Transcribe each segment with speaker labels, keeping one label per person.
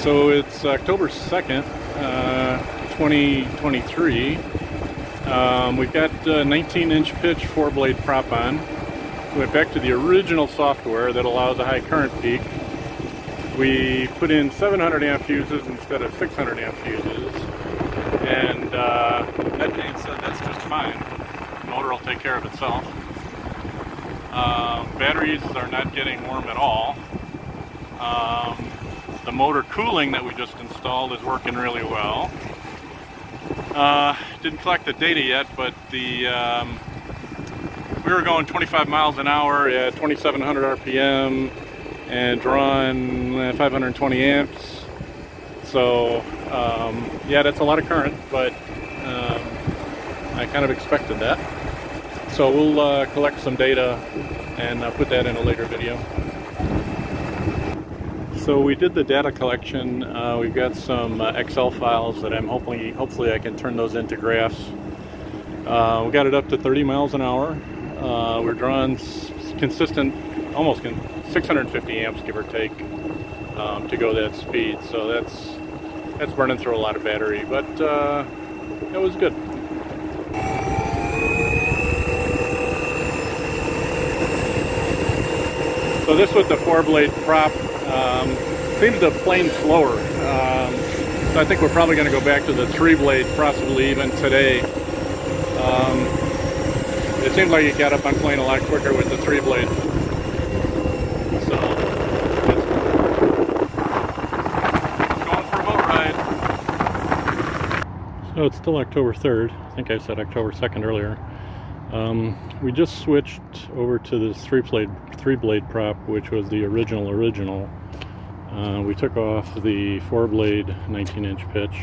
Speaker 1: So it's October 2nd, 2023. We've got a 19-inch pitch 4-blade prop on. We went back to the original software that allows a high current peak. We put in 700 amp fuses instead of 600 amp fuses. And that being said, that's just fine. The motor will take care of itself. Batteries are not getting warm at all. The motor cooling that we just installed is working really well. Didn't collect the data yet, but we were going 25 miles an hour at 2,700 RPM and drawing 520 amps. So yeah, that's a lot of current, but I kind of expected that. So we'll collect some data and put that in a later video. So we did the data collection. We've got some Excel files that I'm hopefully I can turn those into graphs. We got it up to 30 miles an hour. We're drawing consistent, almost 650 amps, give or take, to go that speed. So that's burning through a lot of battery, but it was good. So this with the 4-blade prop seems to plane slower. So I think we're probably going to go back to the 3-blade, possibly even today. It seems like it got up on plane a lot quicker with the 3-blade. So it's going for a boat ride. So it's still October 3rd. I think I said October 2nd earlier. We just switched over to this 3-blade prop, which was the original. We took off the 4-blade 19-inch pitch.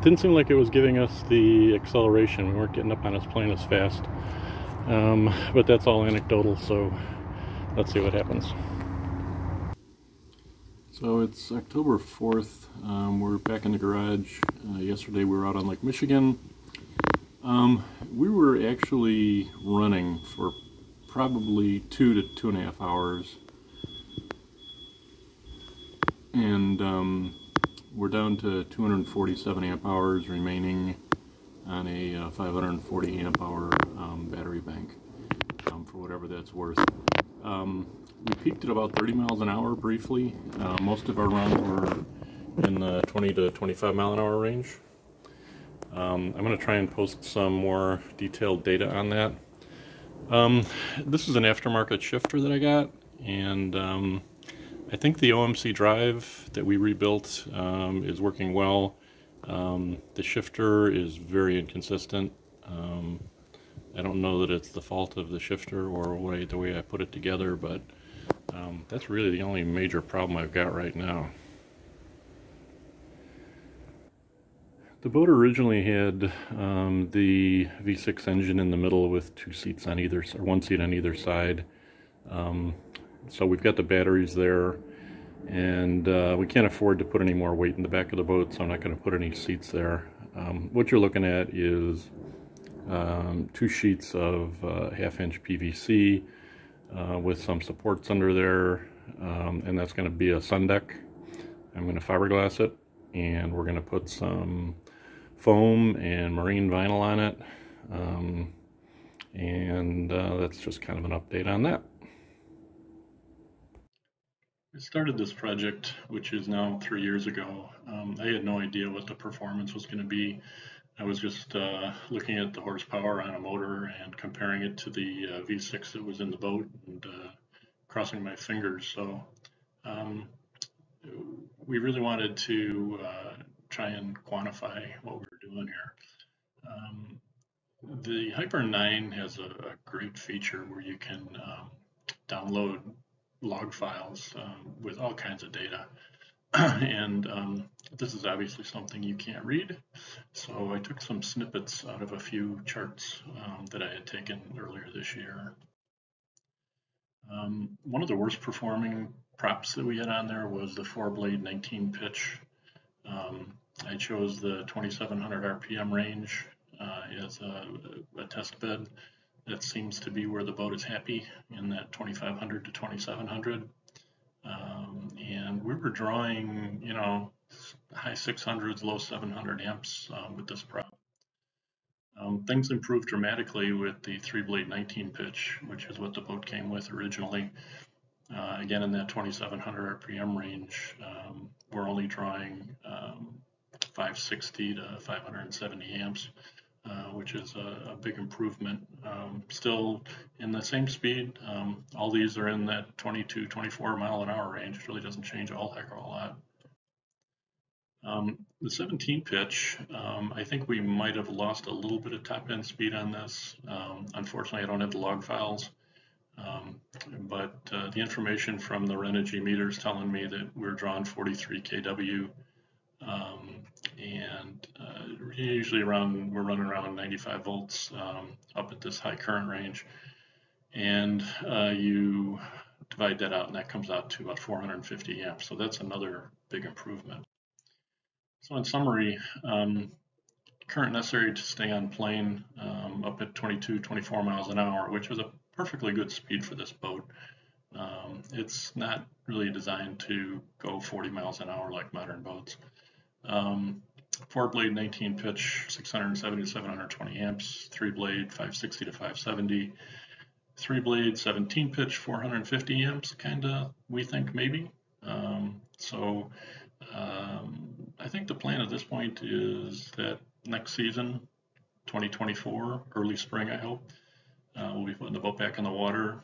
Speaker 1: Didn't seem like it was giving us the acceleration. We weren't getting up on its plane as fast. But that's all anecdotal, so let's see what happens. So it's October 4th. We're back in the garage. Yesterday we were out on Lake Michigan. We were actually running for probably 2 to 2.5 hours, and we're down to 247 amp hours remaining on a 540 amp hour battery bank, for whatever that's worth. We peaked at about 30 miles an hour briefly. Most of our runs were in the 20 to 25 mile an hour range. I'm going to try and post some more detailed data on that. This is an aftermarket shifter that I got, and I think the OMC drive that we rebuilt is working well. The shifter is very inconsistent. I don't know that it's the fault of the shifter or the way I put it together, but that's really the only major problem I've got right now. The boat originally had the V6 engine in the middle with 2 seats on either, or 1 seat on either side. So we've got the batteries there, and we can't afford to put any more weight in the back of the boat, so I'm not going to put any seats there. What you're looking at is 2 sheets of 1/2-inch PVC with some supports under there, and that's going to be a sun deck. I'm going to fiberglass it, and we're going to put some foam and marine vinyl on it, and that's just kind of an update on that. I started this project, which is now 3 years ago. I had no idea what the performance was going to be. I was just looking at the horsepower on a motor and comparing it to the V6 that was in the boat, and crossing my fingers. So we really wanted to try and quantify what we were doing here. The Hyper 9 has a great feature where you can download log files with all kinds of data. And this is obviously something you can't read. So I took some snippets out of a few charts that I had taken earlier this year. One of the worst performing props that we had on there was the 4-blade 19 pitch. I chose the 2,700 RPM range as a test bed. That seems to be where the boat is happy, in that 2,500 to 2,700. And we were drawing, you know, high 600s, low 700 amps with this prop. Things improved dramatically with the 3-blade 19 pitch, which is what the boat came with originally. Again, in that 2700 RPM range, we're only drawing 560 to 570 amps, which is a big improvement. Still in the same speed. All these are in that 22, 24 mile an hour range. It really doesn't change a whole heck of a lot. The 17 pitch, I think we might have lost a little bit of top end speed on this. Unfortunately, I don't have the log files, but the information from the Renogy meter is telling me that we're drawing 43 kW, and usually we're running around 95 volts up at this high current range, and you divide that out and that comes out to about 450 amps, so that's another big improvement. So in summary, current necessary to stay on plane up at 22, 24 miles an hour, which is a perfectly good speed for this boat. It's not really designed to go 40 miles an hour like modern boats. 4-blade 19 pitch, 670 to 720 amps, 3-blade 560 to 570, 3-blade 17 pitch, 450 amps, kinda, we think maybe. I think the plan at this point is that next season, 2024, early spring, I hope, we'll be putting the boat back in the water.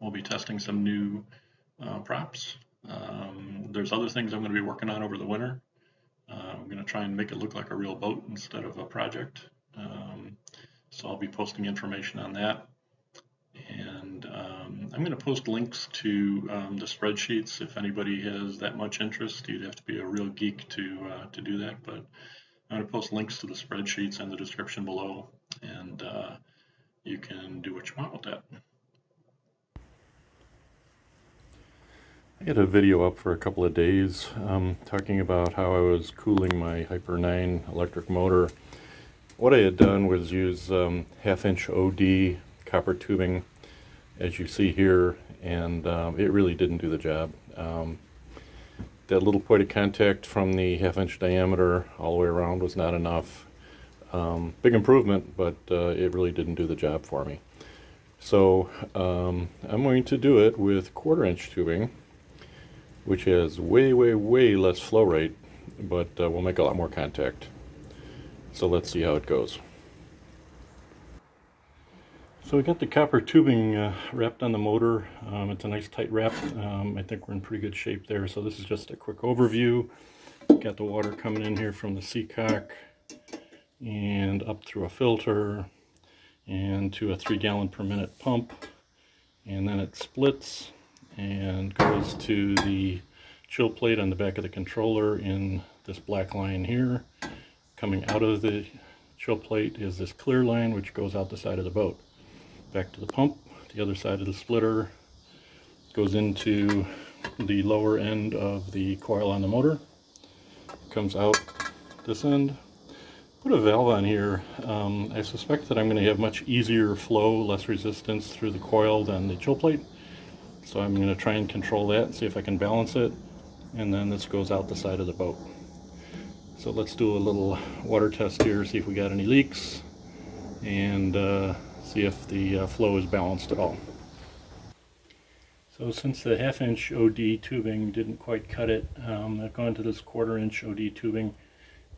Speaker 1: We'll be testing some new props. There's other things I'm going to be working on over the winter. I'm going to try and make it look like a real boat instead of a project. So I'll be posting information on that. And I'm going to post links to the spreadsheets. If anybody has that much interest, you'd have to be a real geek to do that. But I'm going to post links to the spreadsheets in the description below, and you can do what you want with that.
Speaker 2: I had a video up for a couple of days talking about how I was cooling my Hyper 9 electric motor. What I had done was use 1/2-inch OD copper tubing, as you see here, and it really didn't do the job. That little point of contact from the 1/2-inch diameter all the way around was not enough. Big improvement, but it really didn't do the job for me. So I'm going to do it with 1/4-inch tubing, which has way less flow rate, but will make a lot more contact. So let's see how it goes. So we got the copper tubing wrapped on the motor. It's a nice tight wrap. I think we're in pretty good shape there. So this is just a quick overview. Got the water coming in here from the seacock and up through a filter and to a 3 gallon per minute pump, and then it splits and goes to the chill plate on the back of the controller in this black line here. Coming out of the chill plate is this clear line which goes out the side of the boat. Back to the pump, the other side of the splitter goes into the lower end of the coil on the motor, comes out this end. Put a valve on here. I suspect that I'm going to have much easier flow, less resistance through the coil than the chill plate. So I'm going to try and control that and see if I can balance it. And then this goes out the side of the boat. So let's do a little water test here, see if we got any leaks, and see if the flow is balanced at all. So since the 1/2-inch OD tubing didn't quite cut it, I've gone to this 1/4-inch OD tubing.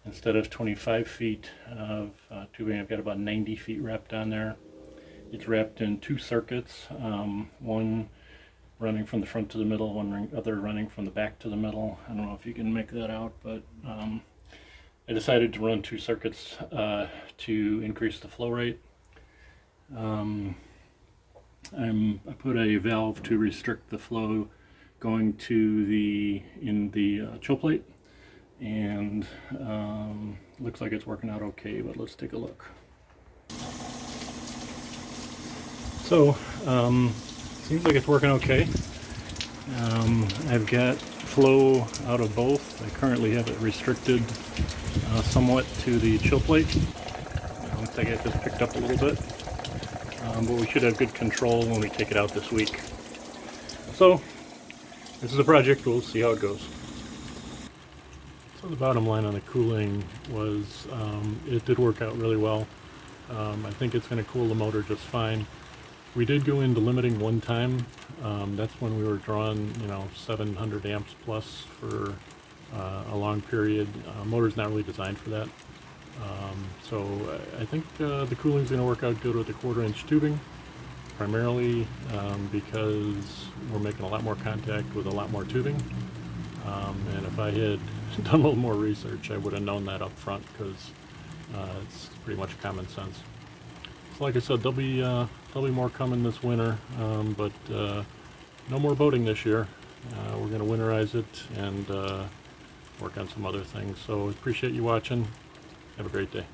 Speaker 2: Instead of 25 feet of tubing, I've got about 90 feet wrapped on there. It's wrapped in 2 circuits, one running from the front to the middle, other running from the back to the middle. I don't know if you can make that out, but I decided to run 2 circuits to increase the flow rate. I put a valve to restrict the flow going to the chill plate, and looks like it's working out okay, but let's take a look. So seems like it's working okay. I've got flow out of both. I currently have it restricted somewhat to the chill plate. Looks like it just picked up a little bit. But we should have good control when we take it out this week. So This is a project, we'll see how it goes. So the bottom line on the cooling was it did work out really well. I think it's going to cool the motor just fine. We did go into limiting one time. That's when we were drawing, 700 amps plus for a long period. Motor's not really designed for that. So I think the cooling's going to work out good with the 1/4-inch tubing, primarily because we're making a lot more contact with a lot more tubing. And if I had done a little more research, I would have known that up front, because it's pretty much common sense. So like I said, there'll be more coming this winter, but no more boating this year. We're going to winterize it and work on some other things. So appreciate you watching. Have a great day.